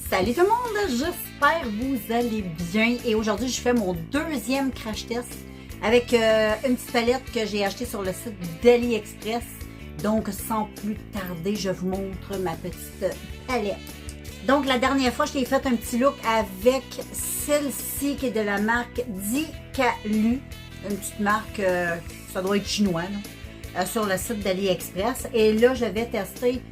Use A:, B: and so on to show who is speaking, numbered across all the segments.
A: Salut tout le monde, j'espère que vous allez bien et aujourd'hui je fais mon deuxième crash test avec une petite palette que j'ai achetée sur le site d'AliExpress. Donc sans plus tarder, je vous montre ma petite palette. Donc la dernière fois, je t'ai fait un petit look avec celle-ci qui est de la marque Dikalu, une petite marque, ça doit être chinois, là, sur le site d'AliExpress. Et là, je vais tester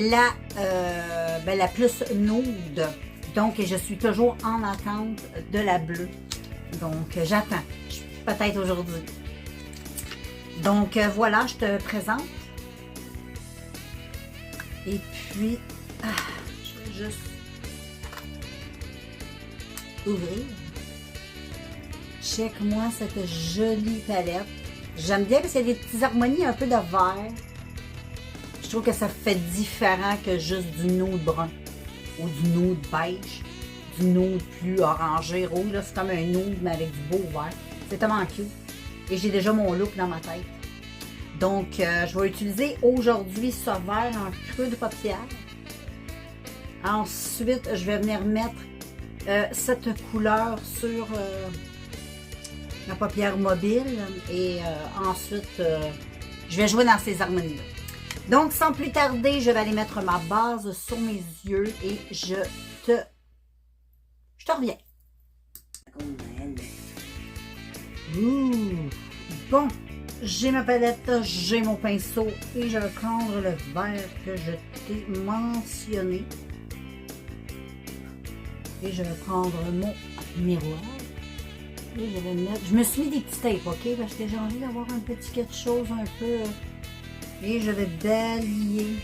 A: la plus nude. Donc, je suis toujours en attente de la bleue. Donc, j'attends. Peut-être aujourd'hui. Donc, voilà, je te présente. Et puis, je vais juste ouvrir. Check-moi cette jolie palette. J'aime bien parce qu'il y a des petites harmonies un peu de vert. Je trouve que ça fait différent que juste du nude brun ou du nude beige, du nude plus orangé, rouge. C'est comme un nude mais avec du beau vert. C'est tellement cute. Et j'ai déjà mon look dans ma tête. Donc, je vais utiliser aujourd'hui ce vert en creux de paupière. Ensuite, je vais venir mettre cette couleur sur la paupière mobile. Et ensuite, je vais jouer dans ces harmonies-là. Donc, sans plus tarder, je vais aller mettre ma base sur mes yeux et je te reviens. Ouh. Bon, j'ai ma palette, j'ai mon pinceau et je vais prendre le vert que je t'ai mentionné. Et je vais prendre mon miroir. Et je vais mettre... Je me suis mis des petits tapes, ok? Parce que j'ai envie d'avoir un petit quelque chose un peu... Et je vais balayer.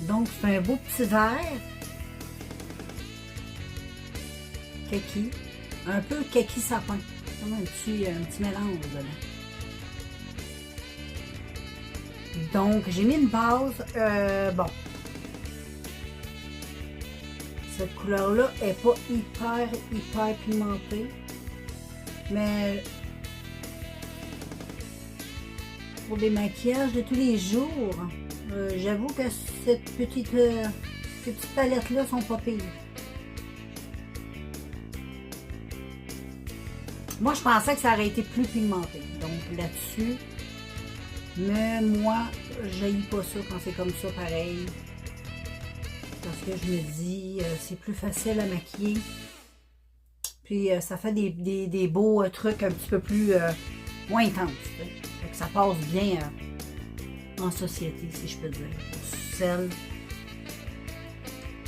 A: Donc, c'est un beau petit vert. Kaki. Un peu kaki sapin. Comme un petit mélange dedans. Donc, j'ai mis une base, bon, cette couleur-là est pas hyper pimentée, mais pour des maquillages de tous les jours, j'avoue que ces petites palettes-là sont pas pires. Moi, je pensais que ça aurait été plus pimenté, donc là-dessus... Mais moi, j'haïs pas ça quand c'est comme ça pareil. Parce que je me dis, c'est plus facile à maquiller. Puis ça fait des beaux trucs un petit peu plus moins intenses. Fait que ça passe bien en société, si je peux dire. Celle.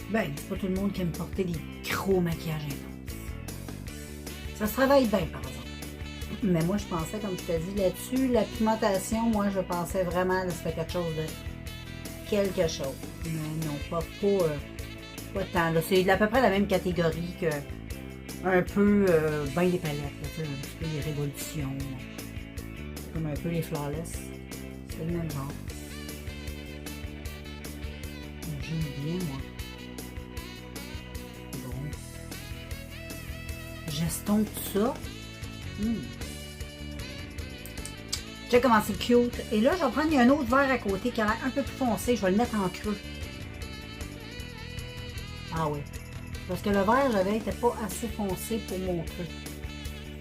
A: Ben, c'est pas tout le monde qui aime porter des gros maquillages intenses. Ça se travaille bien, par exemple. Mais moi, je pensais, comme je t'ai dit là-dessus, la pimentation, moi, je pensais vraiment que c'était quelque chose de quelque chose. Mais non, pas tant. C'est à peu près la même catégorie que un peu ben les palettes, un petit peu les révolutions, comme un peu les flawless. C'est le même genre. J'aime bien, moi. Bon. J'estompe tout ça. J'ai commencé cute. Et là, je vais prendre un autre vert à côté qui a l'air un peu plus foncé. Je vais le mettre en creux. Ah oui. Parce que le vert, j'avais, n'était pas assez foncé pour mon creux.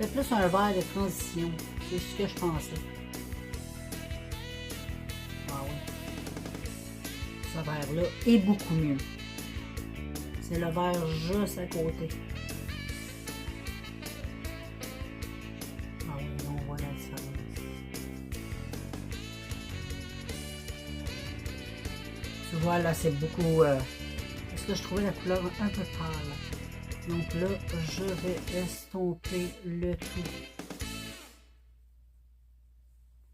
A: C'était plus un vert de transition. C'est ce que je pensais. Ah oui. Ce vert-là est beaucoup mieux. C'est le vert juste à côté. Voilà, c'est beaucoup... parce que je trouvais la couleur un peu pâle. Donc là, je vais estomper le tout.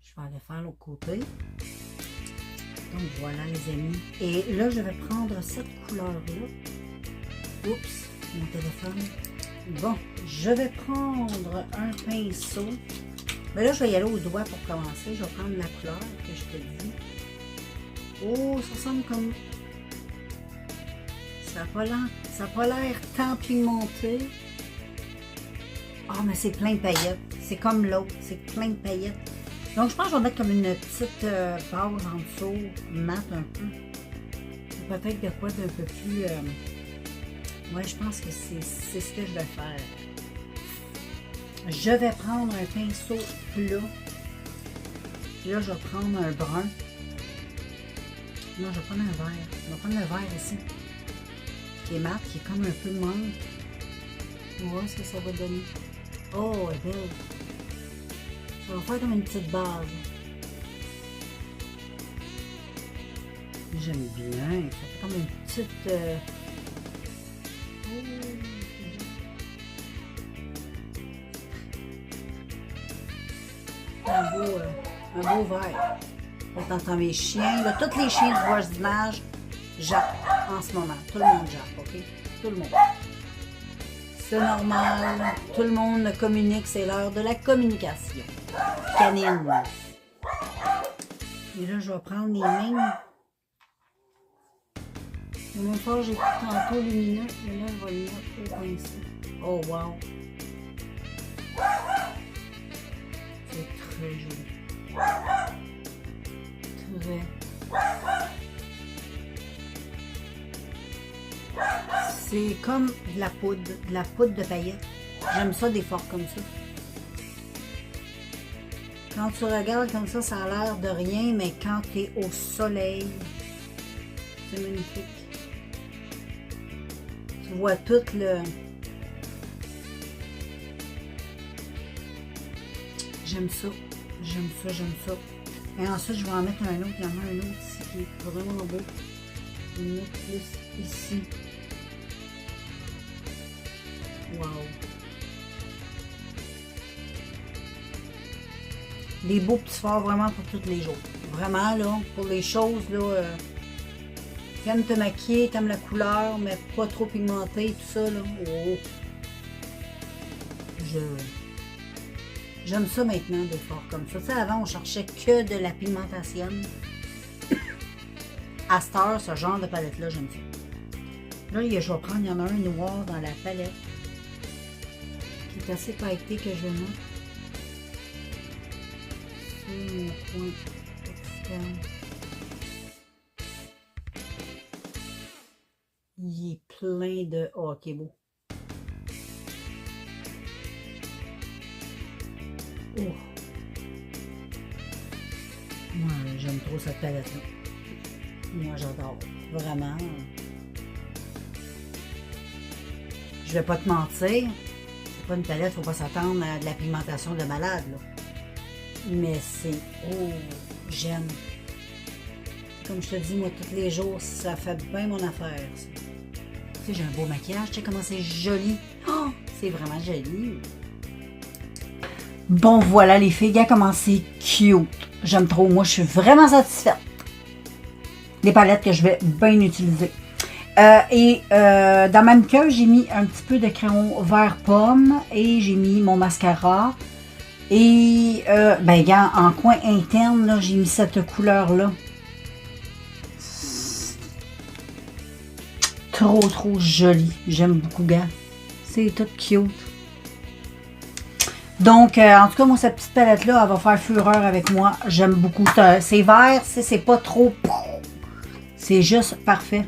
A: Je vais aller faire l'autre côté. Donc voilà, les amis. Et là, je vais prendre cette couleur-là. Oups, mon téléphone. Bon, je vais prendre un pinceau. Mais là, je vais y aller au doigt pour commencer. Je vais prendre la couleur que je te dis. Oh, ça ressemble comme Ça n'a pas l'air tant pigmenté. Ah, mais c'est plein de paillettes. C'est comme l'autre, c'est plein de paillettes. Donc, je pense que je vais mettre comme une petite base en dessous, mat un peu. Peut-être de quoi d'un peu plus... Ouais, je pense que c'est ce que je vais faire. Je vais prendre un pinceau plat. Puis là, je vais prendre un brun. Non, je vais prendre un vert. Je vais prendre le vert ici. Qui est mat, qui est comme un peu de menthe. On va voir ce que ça va donner. Oh, elle est belle. Ça va faire comme une petite base. J'aime bien. Ça fait comme une petite... un beau vert. Là, t'entends mes chiens. Là, tous les chiens du voisinage jappent en ce moment. Tout le monde jappe, OK? Tout le monde. C'est normal. Tout le monde communique. C'est l'heure de la communication canine. Et là, je vais prendre les lignes. Le même fois, j'ai pris tantôt lumineux. Et là, je vais le mettre au pinceau. Oh, wow! C'est très joli. Très. C'est comme de la poudre de paillettes. J'aime ça des forts comme ça. Quand tu regardes comme ça a l'air de rien, mais quand tu es au soleil, c'est magnifique. Tu vois tout le... J'aime ça. J'aime ça, j'aime ça. Et ensuite, je vais en mettre un autre. Il y en a un autre ici qui est vraiment beau. Je vais mettre plus ici. Wow! Des beaux petits fards vraiment pour tous les jours. Vraiment, là, pour les choses, là, t'aimes te maquiller, t'aimes la couleur, mais pas trop pigmenté, tout ça, là. Oh! J'aime ça maintenant, des fards comme ça. Tu sais, avant, on cherchait que de la pigmentation. À cette heure, ce genre de palette-là, j'aime ça. Là, je vais prendre, il y en a un noir dans la palette, qui est assez pailleté que je vais mettre. C'est mon point externe. Il est plein de... Oh, ok, beau. Oh. Moi, j'aime trop cette palette-là. Moi, j'adore. Vraiment. Je vais pas te mentir. C'est pas une palette, faut pas s'attendre à de la pigmentation de malade, là. Mais c'est... Oh, j'aime. Comme je te dis, moi, tous les jours, ça fait bien mon affaire, ça. Tu sais, j'ai un beau maquillage. Tu sais comment c'est joli. Oh, c'est vraiment joli. Bon, voilà, les filles. Regarde comment c'est cute. J'aime trop. Moi, je suis vraiment satisfaite. Des palettes que je vais bien utiliser. Dans ma muqueuse, j'ai mis un petit peu de crayon vert pomme et j'ai mis mon mascara. Et, ben, regarde, en coin interne, là, j'ai mis cette couleur-là. Trop, trop joli. J'aime beaucoup, gars. C'est tout cute. Donc, en tout cas, moi, cette petite palette-là, elle va faire fureur avec moi. J'aime beaucoup. C'est vert, c'est pas trop... C'est juste parfait.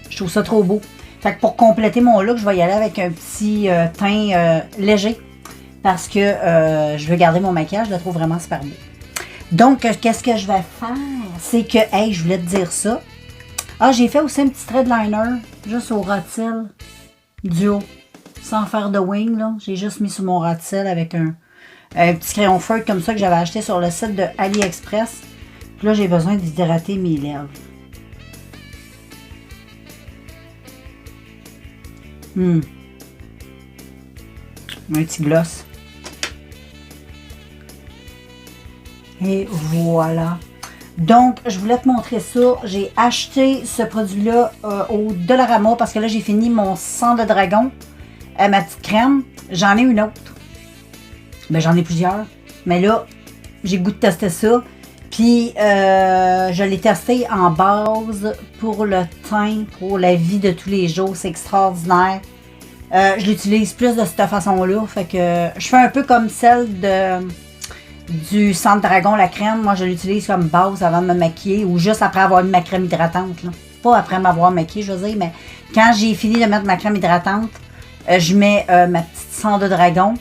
A: Je trouve ça trop beau. Fait que pour compléter mon look, je vais y aller avec un petit teint léger. Parce que je veux garder mon maquillage. Je le trouve vraiment super beau. Donc, qu'est-ce que je vais faire? C'est que, hey, je voulais te dire ça. Ah, j'ai fait aussi un petit thread liner. Juste au ras-de-cils du haut. Sans faire de wing, là. J'ai juste mis sur mon ras-de-cils avec un petit crayon feutre comme ça que j'avais acheté sur le site de AliExpress. Puis là, j'ai besoin d'hydrater mes lèvres. Un petit gloss. Et voilà. Donc, je voulais te montrer ça. J'ai acheté ce produit-là au Dollarama parce que là, j'ai fini mon sang de dragon. Ma petite crème. J'en ai une autre. Ben, j'en ai plusieurs. Mais là, j'ai le goût de tester ça.
B: Puis, je l'ai testé en base pour le teint, pour la vie de tous les jours. C'est extraordinaire. Je l'utilise plus de cette façon-là. Fait que je fais un peu comme celle du Centre Dragon, la crème. Moi, je l'utilise comme base avant de me maquiller ou juste après avoir mis ma crème hydratante. Là. Pas après m'avoir maquillée, je veux dire, mais quand j'ai fini de mettre ma crème hydratante, je mets ma petite cendre de dragon.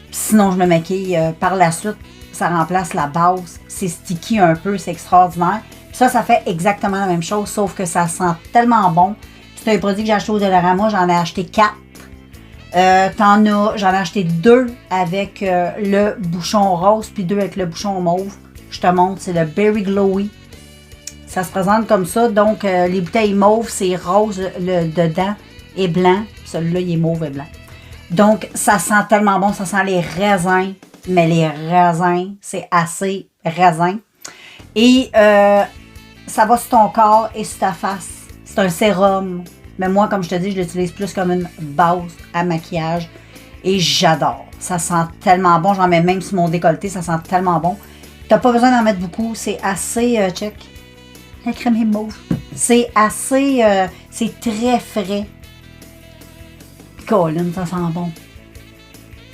B: Sinon, je me maquille par la suite. Ça remplace la base. C'est sticky un peu, c'est extraordinaire. Ça fait exactement la même chose, sauf que ça sent tellement bon. C'est un produit que j'ai acheté au Dollarama, j'en ai acheté 4. J'en ai acheté 2 avec le bouchon rose, puis 2 avec le bouchon mauve. Je te montre, c'est le Berry Glowy. Ça se présente comme ça, donc les bouteilles mauves, c'est rose dedans et blanc. Celui-là, il est mauve et blanc. Donc, ça sent tellement bon, ça sent les raisins. Mais les raisins, c'est assez raisin. Et ça va sur ton corps et sur ta face. C'est un sérum. Mais moi, comme je te dis, je l'utilise plus comme une base à maquillage. Et j'adore. Ça sent tellement bon. J'en mets même sur mon décolleté. Ça sent tellement bon. T'as pas besoin d'en mettre beaucoup. C'est assez... check. La crème est mauve. C'est assez... c'est très frais. Colin, ça sent bon.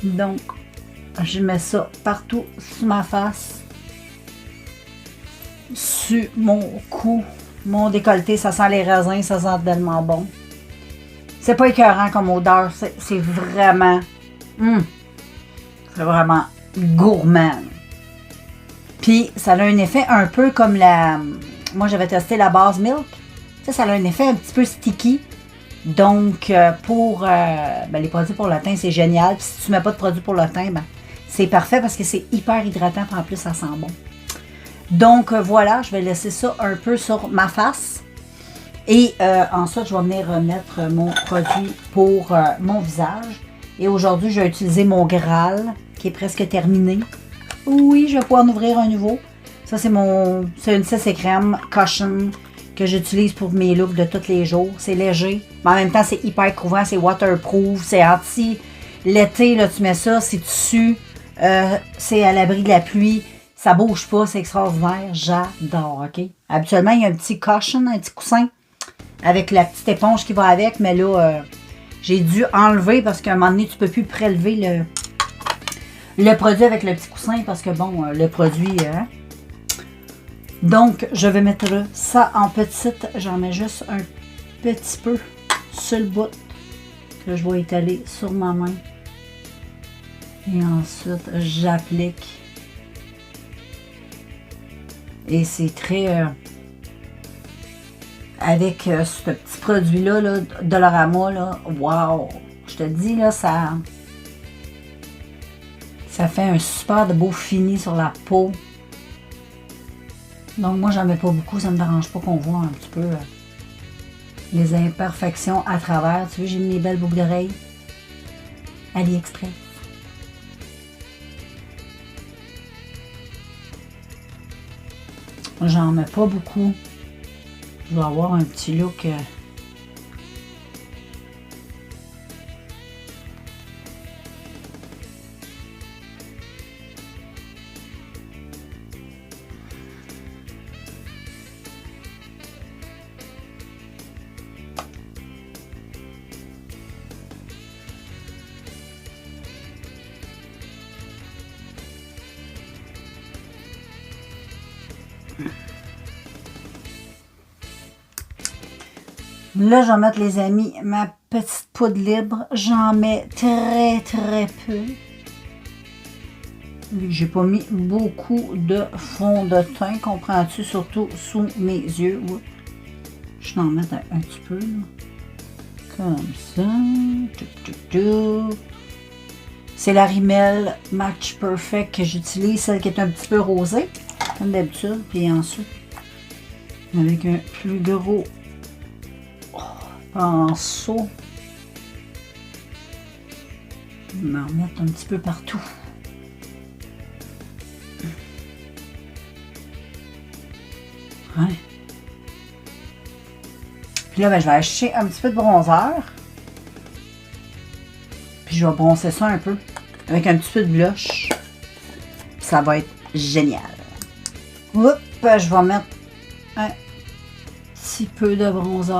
B: Donc... je mets ça partout sur ma face, sur mon cou, mon décolleté. Ça sent les raisins, ça sent tellement bon. C'est pas écœurant comme odeur, c'est vraiment, c'est vraiment gourmand. Puis ça a un effet un peu comme moi j'avais testé la base Milk. Ça a un effet un petit peu sticky. Donc pour les produits pour le teint, c'est génial. Puis si tu mets pas de produits pour le teint, c'est parfait parce que c'est hyper hydratant, en plus ça sent bon. Donc voilà, je vais laisser ça un peu sur ma face. Et ensuite, je vais venir remettre mon produit pour mon visage. Et aujourd'hui, je vais utiliser mon Graal qui est presque terminé. Oui, je vais pouvoir en ouvrir un nouveau. Ça, c'est une CC crème Cushion que j'utilise pour mes looks de tous les jours. C'est léger, mais en même temps, c'est hyper couvrant, c'est waterproof, c'est anti... L'été, là, tu mets ça, c'est tissu. C'est à l'abri de la pluie, ça bouge pas, c'est extraordinaire, j'adore, ok? Habituellement, il y a un petit cushion, un petit coussin avec la petite éponge qui va avec, mais là, j'ai dû enlever parce qu'à un moment donné, tu peux plus prélever le produit avec le petit coussin parce que bon, le produit... Donc, je vais mettre ça en petite, j'en mets juste un petit peu sur le bout que je vais étaler sur ma main. Et ensuite, j'applique. Et c'est très... avec ce petit produit-là, là, Dollarama, là, wow! Je te dis, là, ça fait un super de beau fini sur la peau. Donc, moi, j'en mets pas beaucoup. Ça me dérange pas qu'on voit un petit peu les imperfections à travers. Tu vois, j'ai mis mes belles boucles d'oreilles. AliExpress. J'en mets pas beaucoup. Je vais avoir un petit look. Là, je vais mettre, les amis, ma petite poudre libre. J'en mets très, très peu. J'ai pas mis beaucoup de fond de teint, comprends-tu? Surtout sous mes yeux. Je vais en mettre un petit peu, là. Comme ça. C'est la Rimmel Match Perfect que j'utilise, celle qui est un petit peu rosée, comme d'habitude. Puis ensuite, avec un plus gros pinceau, je vais en mettre un petit peu partout. Ouais. Puis là, je vais acheter un petit peu de bronzer. Puis je vais bronzer ça un peu avec un petit peu de blush. Ça va être génial. Oups, je vais mettre un petit peu de bronzer.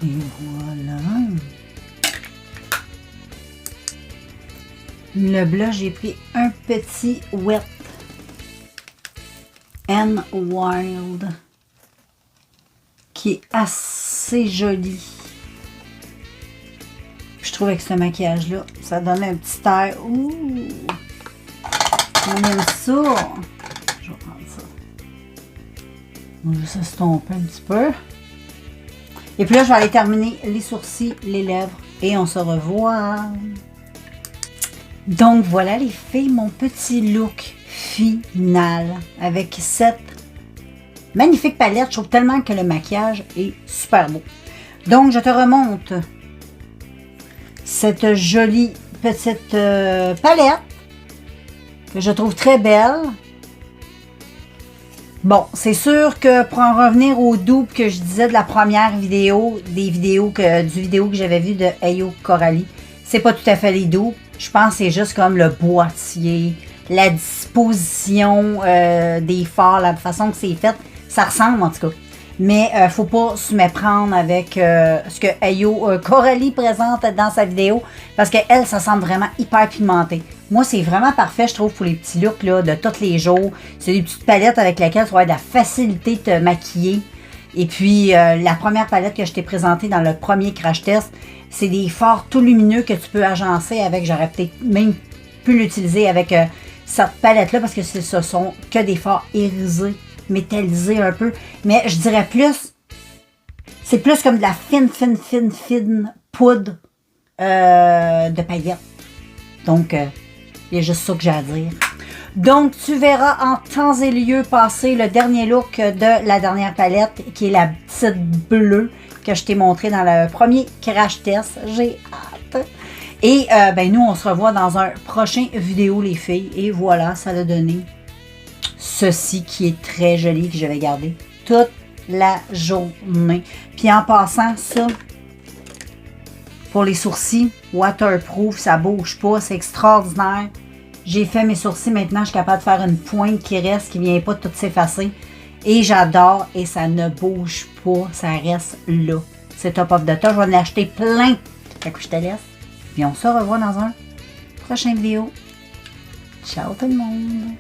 B: Et voilà. Le blush, j'ai pris un petit Wet n Wild qui est assez joli. Je trouve avec ce maquillage-là, ça donne un petit air. Ouh! On aime ça. Je vais prendre ça. On va juste estomper un petit peu. Et puis là, je vais aller terminer les sourcils, les lèvres et on se revoit. Donc voilà les filles, mon petit look final avec cette magnifique palette. Je trouve tellement que le maquillage est super beau. Donc je te remonte cette jolie petite palette que je trouve très belle. Bon, c'est sûr que pour en revenir au double que je disais de la première vidéo, du vidéo que j'avais vu de Ayo Coralie, c'est pas tout à fait les doubles. Je pense que c'est juste comme le boîtier, la disposition des fards, la façon que c'est fait. Ça ressemble en tout cas. Mais faut pas se méprendre avec ce que Ayo Coralie présente dans sa vidéo. Parce qu'elle, ça semble vraiment hyper pigmenté. Moi, c'est vraiment parfait, je trouve, pour les petits looks là, de tous les jours. C'est des petites palettes avec lesquelles tu vas avoir de la facilité de te maquiller. Et puis, la première palette que je t'ai présentée dans le premier crash test, c'est des fards tout lumineux que tu peux agencer avec. J'aurais peut-être même pu l'utiliser avec cette palette-là parce que ce sont que des fards irisés, métallisés un peu. Mais je dirais plus, c'est plus comme de la fine poudre de paillettes. Donc, il y a juste ça que j'ai à dire. Donc, tu verras en temps et lieu passer le dernier look de la dernière palette, qui est la petite bleue que je t'ai montré dans le premier crash test. J'ai hâte. Et ben nous, on se revoit dans un prochain vidéo, les filles. Et voilà, ça a donné ceci qui est très joli, que je vais garder toute la journée. Puis en passant, ça, pour les sourcils, waterproof, ça bouge pas, c'est extraordinaire. J'ai fait mes sourcils, maintenant je suis capable de faire une pointe qui reste, qui ne vient pas tout s'effacer. Et j'adore, et ça ne bouge pas, ça reste là. C'est top of the top, je vais en acheter plein. Fait que je te laisse. Puis on se revoit dans un prochain vidéo. Ciao tout le monde!